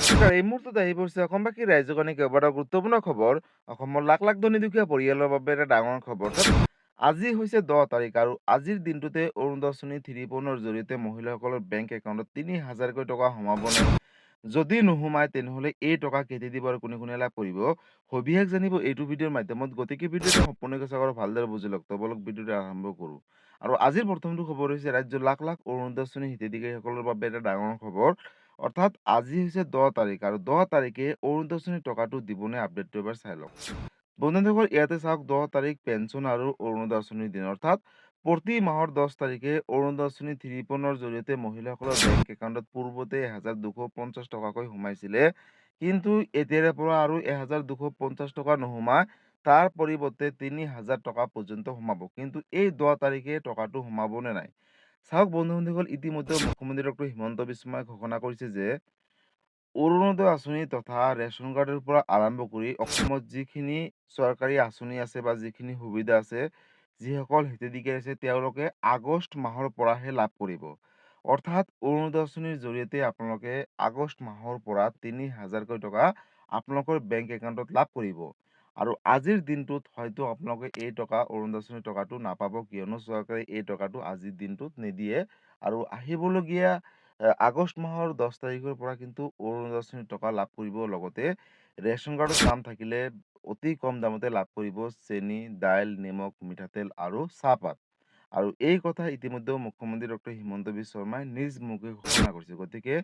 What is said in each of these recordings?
নমস্কাৰ, এই মুহূৰ্তত আহি পৰিছে অসমবাসী ৰাইজৰ কাৰণে কেইবাটাও গুৰুত্বপূৰ্ণ খবৰ। অসমৰ লাখ লাখ ধনী দুখীয়া পৰিয়ালৰ বাবে এটা ডাঙৰ খবৰ। আজি হৈছে 10 তাৰিখ আৰু আজিৰ দিনটোতে অৰুণোদয় আঁচনি 3.0 জৰিয়তে মহিলাসকলৰ বেংক একাউণ্টত 3,000কৈ টকা সোমাবনে? যদি নোসোমায় তেনেহ'লে এই টকা কেতিয়া দিব আৰু কোনে কোনে লাভ কৰিব? সবিশেষ জানিব এইটো ভিডিঅ'ৰ মাধ্যমত। গতিকে ভিডিঅ'টো সম্পূৰ্ণকৈ চাওক আৰু ভালদৰে বুজি লওক। তো বলক ভিডিঅ'টো আৰম্ভ কৰোঁ। আৰু আজিৰ প্ৰথমটো খবৰ হৈছে ৰাজ্যৰ লাখ লাখ অৰুণোদয় আঁচনি হিতাধিকাৰীসকলৰ বাবে এটা ডাঙৰ খবৰ। অৰ্থাৎ আজি হৈছে 10 তাৰিখ আৰু 10 তাৰিখে অৰুণোদয় আঁচনিৰ টকাটো দিবনে আপডেটটো এবাৰ চাই লওক। বন্ধুসকল ইয়াতে চাওক 10 তাৰিখ পেঞ্চন আৰু অৰুণোদয় আঁচনিৰ দিন। অৰ্থাৎ প্ৰতি মাহৰ 10 তাৰিখে অৰুণোদয় আঁচনি 3.0 জৰিয়তে মহিলাসকলৰ বেংক একাউণ্টত পূৰ্বতে 1,250 টকাকৈ সোমাইছিলে। কিন্তু এতিয়াৰে পৰা আৰু 1,250 টকা নোসোমায়। তাৰ পৰিৱৰ্তে 3,000 টকা পৰ্যন্ত সোমাব। কিন্তু এই 10 তাৰিখে টকাটো সোমাব নে নাই? চাওক বন্ধু-বান্ধৱীসকল, ইতিমধ্যে মুখ্যমন্ত্ৰী ডক্টৰ হিমন্ত বিশ্ব শৰ্মাই ঘোষণা কৰিছে যে অৰুণোদয় আঁচনি তথা ৰেচন কাৰ্ডৰ পৰা আৰম্ভ কৰি অসমত যিখিনি চৰকাৰী আঁচনি আছে বা যিখিনি সুবিধা আছে, যিসকল হিতাধিকাৰী আছে তেওঁলোকে আগষ্ট মাহৰ পৰাহে লাভ কৰিব। অৰ্থাৎ অৰুণোদয় আঁচনিৰ জৰিয়তে আপোনালোকে আগষ্ট মাহৰ পৰা 3,000কৈ টকা আপোনালোকৰ বেংক একাউণ্টত লাভ কৰিব। আৰু আজিৰ দিনটোত হয়তো আপোনালোকে এই টকা অৰুণোদয় আঁচনিৰ টকাটো নাপাব, কিয়নো চৰকাৰে এই টকাটো আজিৰ দিনটোত নিদিয়ে। আৰু আহিবলগীয়া আগষ্ট মাহৰ 10 তাৰিখৰ পৰা কিন্তু অৰুণোদয় আঁচনিৰ টকা লাভ কৰিব। লগতে ৰেচন কাৰ্ডত নাম থাকিলে অতি কম দামতে লাভ কৰিব চেনি, দাইল, নিমখ, মিঠাতেল আৰু চাহপাত। আৰু এই কথা ইতিমধ্যে মুখ্যমন্ত্ৰী ডক্টৰ হিমন্ত বিশ্ব শৰ্মাই নিজ মুখে ঘোষণা কৰিছে। গতিকে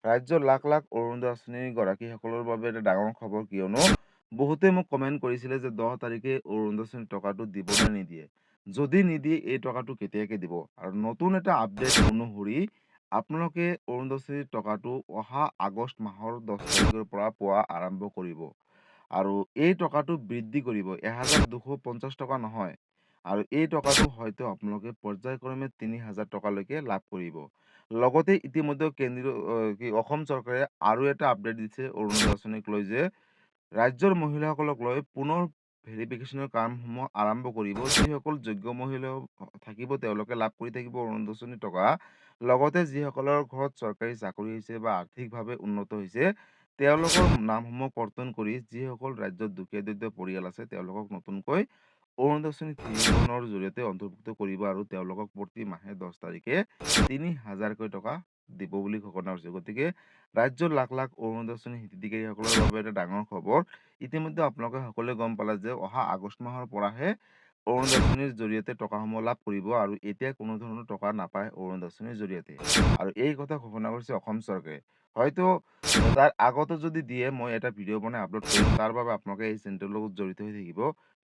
ৰাজ্যৰ লাখ লাখ অৰুণোদয় আঁচনি গৰাকীসকলৰ বাবে এটা ডাঙৰ খবৰ, কিয়নো বহুতে মোক কমেণ্ট কৰিছিলে যে 10 তাৰিখে অৰুণোদয় আঁচনিৰ টকাটো দিব নে নিদিয়ে। যদি নিদিয়ে এই টকাটো কেতিয়াকে দিব? আৰু নতুন এটা আপডেট অনুসৰি আপোনালোকে অৰুণোদয় আঁচনিৰ টকাটো অহা আগষ্ট মাহৰ 10 তাৰিখৰ পৰা পোৱা আৰম্ভ কৰিব। আৰু এই টকাটো বৃদ্ধি কৰিব, 1,250 টকা নহয়। আৰু এই টকাটো হয়তো আপোনালোকে পৰ্যায়ক্ৰমে 3,000 টকালৈকে লাভ কৰিব। লগতে ইতিমধ্যে অসম চৰকাৰে আৰু এটা আপডেট দিছে অৰুণোদয় আঁচনিক লৈ যে ৰাজ্যৰ মহিলাসকলক লৈ পুনৰ ভেৰিফিকেশ্যনৰ কামসমূহ আৰম্ভ কৰিব। যিসকল যোগ্য মহিলা থাকিব তেওঁলোকে লাভ কৰি থাকিব অৰুণোদয় আঁচনিৰ টকা। লগতে যিসকলৰ ঘৰত চৰকাৰী চাকৰি হৈছে বা আৰ্থিকভাৱে উন্নত হৈছে তেওঁলোকৰ নামসমূহ কৰ্তন কৰি যিসকল ৰাজ্যত দুখীয়া দৰিদ্ৰ পৰিয়াল আছে তেওঁলোকক নতুনকৈ অৰুণোদয় আঁচনি 3.0 জৰিয়তে অন্তৰ্ভুক্ত কৰিব আৰু তেওঁলোকক প্ৰতি মাহে 10 তাৰিখে 3,000কৈ টকা দিব বুলি ঘোষণা কৰিছে। গতিকে ৰাজ্যৰ লাখ লাখ অৰুণোদয় আঁচনি হিতাধিকাৰীসকলৰ বাবে এটা ডাঙৰ খবৰ। ইতিমধ্যে আপোনালোকে সকলোৱে গম পালে যে অহা আগষ্ট মাহৰ পৰাহে অৰুণোদয় আঁচনিৰ জৰিয়তে টকাসমূহ লাভ কৰিব আৰু এতিয়া কোনো ধৰণৰ টকা নাপায় অৰুণোদয় আঁচনিৰ জৰিয়তে। আৰু এই কথা ঘোষণা কৰিছে অসম চৰকাৰে। হয়তো তাৰ আগতো যদি দিয়ে মই এটা ভিডিঅ' বনাই আপলোড কৰিম। তাৰ বাবে আপোনালোকে এই চেনেলটোৰ লগত জড়িত হৈ থাকিব।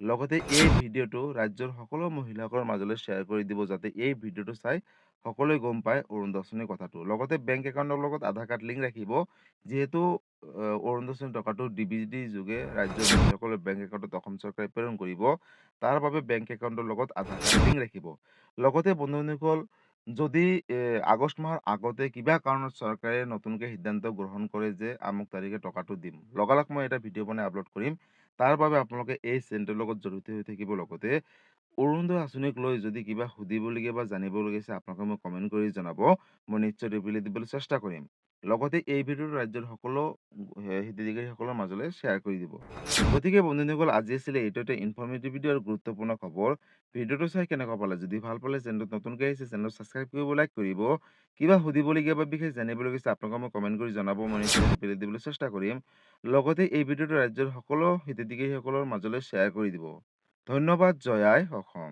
লগতে এই ভিডিঅ'টো ৰাজ্যৰ সকলো মহিলাসকলৰ মাজলৈ শ্বেয়াৰ কৰি দিব, যাতে এই ভিডিঅ'টো চাই সকলোৱে গম পায় অৰুণোদয় আঁচনিৰ কথাটো। লগতে বেংক একাউণ্টৰ লগত আধাৰ কাৰ্ড লিংক ৰাখিব। যিহেতু অৰুণোদয় আঁচনিৰ টকাটো ডিবিটি যোগে ৰাজ্যৰ মহিলাসকলৰ বেংক একাউণ্টত অসম চৰকাৰে প্ৰেৰণ কৰিব। তাৰ বাবে বেংক একাউণ্টৰ লগত আধাৰ কাৰ্ড লিংক ৰাখিব। লগতে বন্ধু-বান্ধৱীসকল, যদি আগষ্ট মাহৰ আগতে কিবা কাৰণত চৰকাৰে নতুনকৈ সিদ্ধান্ত গ্ৰহণ কৰে যে আমুক তাৰিখে টকাটো দিম, লগালগ মই এটা ভিডিঅ' বনাই আপলোড কৰিম। তাৰ বাবে আপোনালোকে এই চেনেলটোৰ লগত জড়িত হৈ থাকিব। লগতে অৰুণোদয় আঁচনিক লৈ যদি কিবা সুধিবলগীয়া বা জানিবলগীয়া আছে আপোনালোকে মোক কমেণ্ট কৰি জনাব। মই নিশ্চয় ৰিপ্লাই দিবলৈ চেষ্টা কৰিম। লগতে এই ভিডিঅ'টো ৰাজ্যৰ সকলো হিতাধিকাৰীসকলৰ মাজলৈ শ্বেয়াৰ কৰি দিব। গতিকে বন্ধুসকল, আজি আছিলে এইটো এটা ইনফৰ্মেটিভ ভিডিঅ' আৰু গুৰুত্বপূৰ্ণ খবৰ। ভিডিঅ'টো চাই কেনেকুৱা পালে? যদি ভাল পালে চেনেলটোত নতুনকৈ আহিছে চেনেলটো ছাবস্ক্ৰাইব কৰিব, লাইক কৰিব। কিবা সুধিবলগীয়া বা বিশেষ জানিবলগীয়া আছে আপোনালোকে মোক কমেণ্ট কৰি জনাব। মই নিশ্চয় ৰিপ্লাই দিবলৈ চেষ্টা কৰিম। লগতে এই ভিডিঅ'টো ৰাজ্যৰ সকলো হিতাধিকাৰীসকলৰ মাজলৈ শ্বেয়াৰ কৰি দিব। ধন্যবাদ। জয় আই অসম।